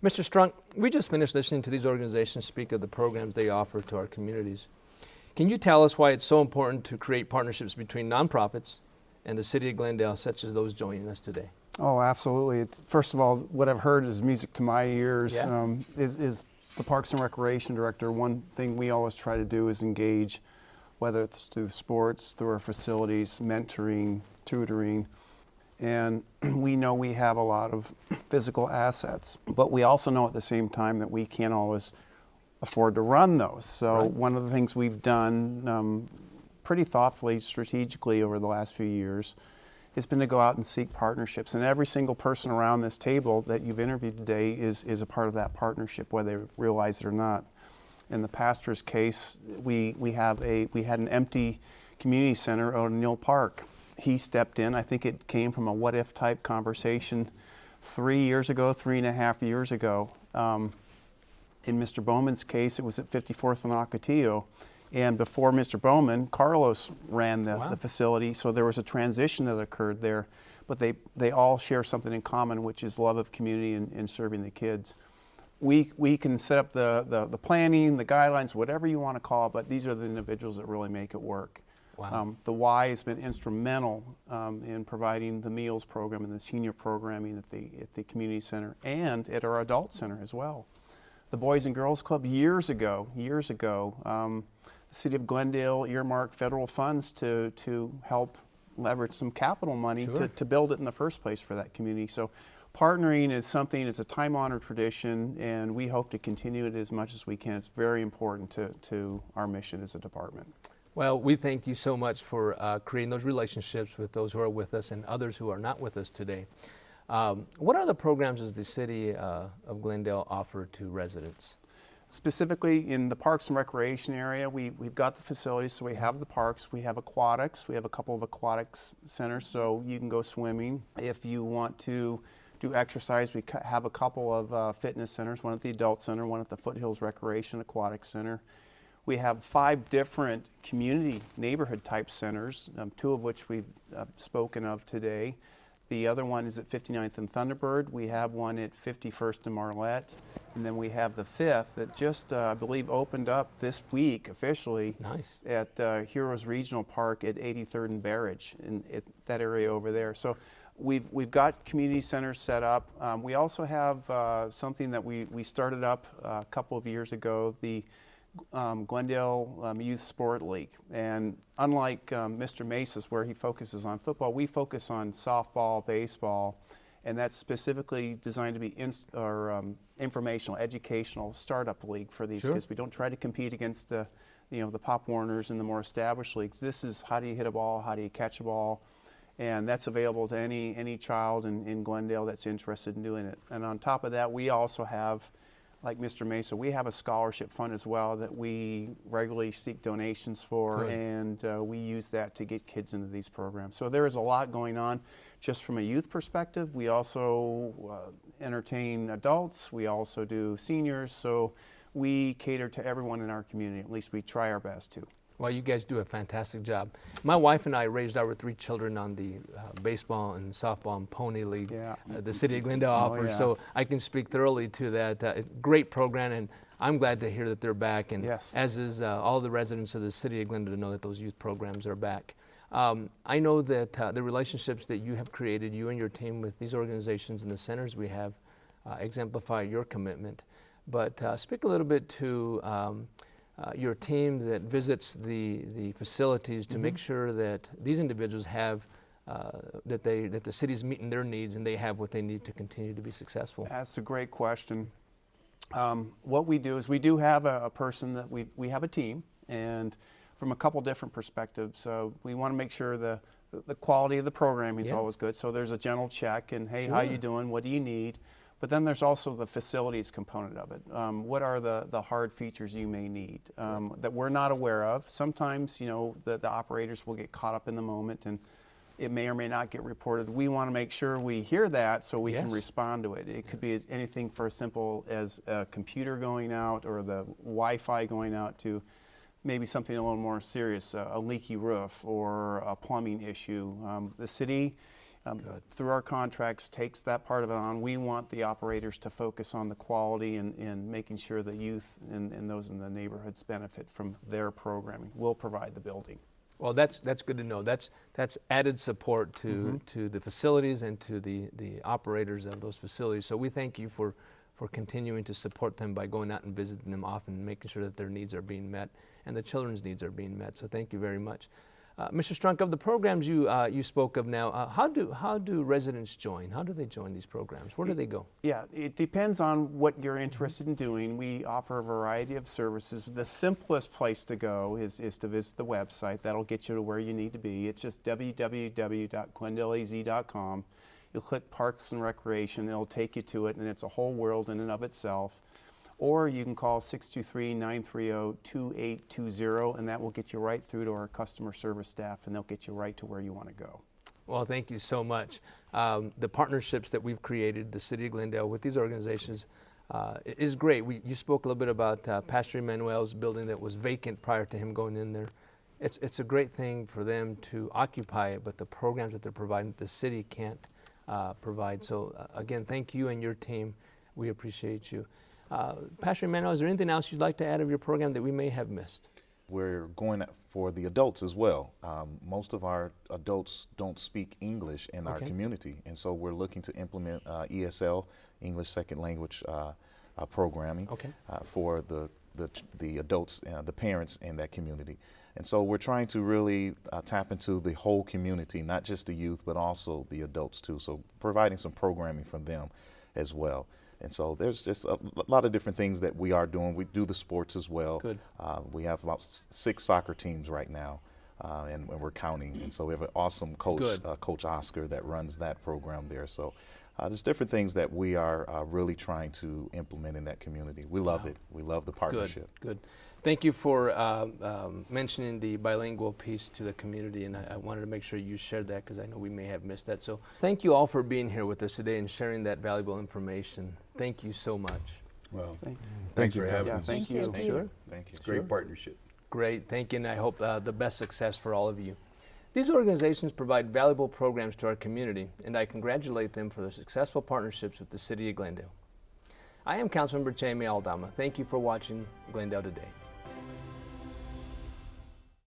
Mr. Strunk, we just finished listening to these organizations speak of the programs they offer to our communities. Can you tell us why it's so important to create partnerships between nonprofits and the City of Glendale, such as those joining us today? Oh, absolutely. First of all, what I've heard is music to my ears. Yeah. Is the Parks and Recreation Director, one thing we always try to do is engage, whether it's through sports, through our facilities, mentoring, tutoring. And we know we have a lot of physical assets, but we also know at the same time that we can't always afford to run those. So right. One of the things we've done pretty thoughtfully, strategically over the last few years has been to go out and seek partnerships. And every single person around this table that you've interviewed today is a part of that partnership, whether they realize it or not. In the pastor's case, we had an empty community center at Ocotillo Park. He stepped in. I think it came from a what-if type conversation 3.5 years ago. In Mr. Bowman's case, it was at 54th and Ocotillo. And before Mr. Bowman, Carlos ran the facility, so there was a transition that occurred there. But they all share something in common, which is love of community and serving the kids. We can set up the planning, the guidelines, whatever you want to call it, but these are the individuals that really make it work. Wow. The Y has been instrumental in providing the meals program and the senior programming at the community center and at our adult center as well. The Boys and Girls Club years ago, the City of Glendale earmarked federal funds to help leverage some capital money sure. to build it in the first place for that community. So partnering is something, it's a time-honored tradition, and we hope to continue it as much as we can. It's very important to our mission as a department. Well, we thank you so much for creating those relationships with those who are with us and others who are not with us today. What other programs does the City of Glendale offer to residents? Specifically in the Parks and Recreation area, we've got the facilities, so we have the parks, we have aquatics, we have a couple of aquatics centers, so you can go swimming. If you want to do exercise, we have a couple of fitness centers, one at the Adult Center, one at the Foothills Recreation Aquatic Center. We have 5 different community neighborhood type centers, 2 of which we've spoken of today. The other one is at 59th and Thunderbird. We have one at 51st and Marlette. And then we have the 5th that just, I believe, opened up this week officially. Nice. At Heroes Regional Park at 83rd and Barrage, in that area over there. So we've got community centers set up. We also have something that we started up a couple of years ago, the Glendale Youth Sport League. And unlike Mr. Meza's, where he focuses on football, we focus on softball, baseball, and that's specifically designed to be informational, educational startup league for these sure. kids. We don't try to compete against the Pop Warners and the more established leagues. This is how do you hit a ball, how do you catch a ball, and that's available to any child in Glendale that's interested in doing it. And on top of that, we also have, like Mr. Meza, we have a scholarship fund as well that we regularly seek donations for. Good. And we use that to get kids into these programs. So there is a lot going on just from a youth perspective. We also entertain adults, we also do seniors, so we cater to everyone in our community. At least we try our best to. Well, you guys do a fantastic job. My wife and I raised our 3 children on the baseball and softball and pony league the City of Glendale offers, so I can speak thoroughly to that. Great program, and I'm glad to hear that they're back, and yes. as is all the residents of the City of Glendale to know that those youth programs are back. I know that the relationships that you have created, you and your team, with these organizations and the centers we have exemplify your commitment, but speak a little bit to your team that visits the facilities to make sure that these individuals have that the city's meeting their needs and they have what they need to continue to be successful. That's a great question. What we do is we do have a person that we have a team, and from a couple different perspectives. So we want to make sure the quality of the programming is always good. So there's a general check and, hey, how you doing? What do you need? But then there's also the facilities component of it. What are the hard features you may need that we're not aware of? Sometimes, the operators will get caught up in the moment and it may or may not get reported. We want to make sure we hear that so we can respond to it. It could be anything for as simple as a computer going out or the Wi-Fi going out to maybe something a little more serious, a leaky roof or a plumbing issue. The city through our contracts, takes that part of it on. We want the operators to focus on the quality and making sure the youth and those in the neighborhoods benefit from their programming. We'll provide the building. Well, that's good to know. That's added support to the facilities and to the operators of those facilities. So we thank you for continuing to support them by going out and visiting them often and making sure that their needs are being met and the children's needs are being met. So thank you very much. Mr. Strunk, of the programs you spoke of now, how do residents join? How do they join these programs? Where do they go? Yeah, it depends on what you're interested in doing. We offer a variety of services. The simplest place to go is to visit the website. That'll get you to where you need to be. It's just www.glendaleaz.com. You'll click Parks and Recreation. It'll take you to it, and it's a whole world in and of itself. Or you can call 623-930-2820, and that will get you right through to our customer service staff, and they'll get you right to where you want to go. Well, thank you so much. The partnerships that we've created, the City of Glendale, with these organizations is great. You spoke a little bit about Pastor Emmanuel's building that was vacant prior to him going in there. It's a great thing for them to occupy it, but the programs that they're providing, the city can't provide. So again, thank you and your team. We appreciate you. Pastor Emmanuel, is there anything else you'd like to add of your program that we may have missed? We're going for the adults as well. Most of our adults don't speak English in our community, and so we're looking to implement ESL, English Second Language programming for the adults, the parents in that community. And so we're trying to really tap into the whole community, not just the youth, but also the adults too. So providing some programming for them as well. And so there's just a lot of different things that we are doing. We do the sports as well. Good. We have about 6 soccer teams right now, and we're counting. And so we have an awesome coach, Coach Oscar, that runs that program there. So there's different things that we are really trying to implement in that community. We love it. We love the partnership. Good. Thank you for mentioning the bilingual piece to the community, and I wanted to make sure you shared that because I know we may have missed that. So thank you all for being here with us today and sharing that valuable information. Thank you so much. Well, Thank you for having Yeah, us. thank you. Sure. Thank you. Great partnership. Great, thank you, and I hope the best success for all of you. These organizations provide valuable programs to our community, and I congratulate them for their successful partnerships with the City of Glendale. I am Councilmember Jamie Aldama. Thank you for watching Glendale Today.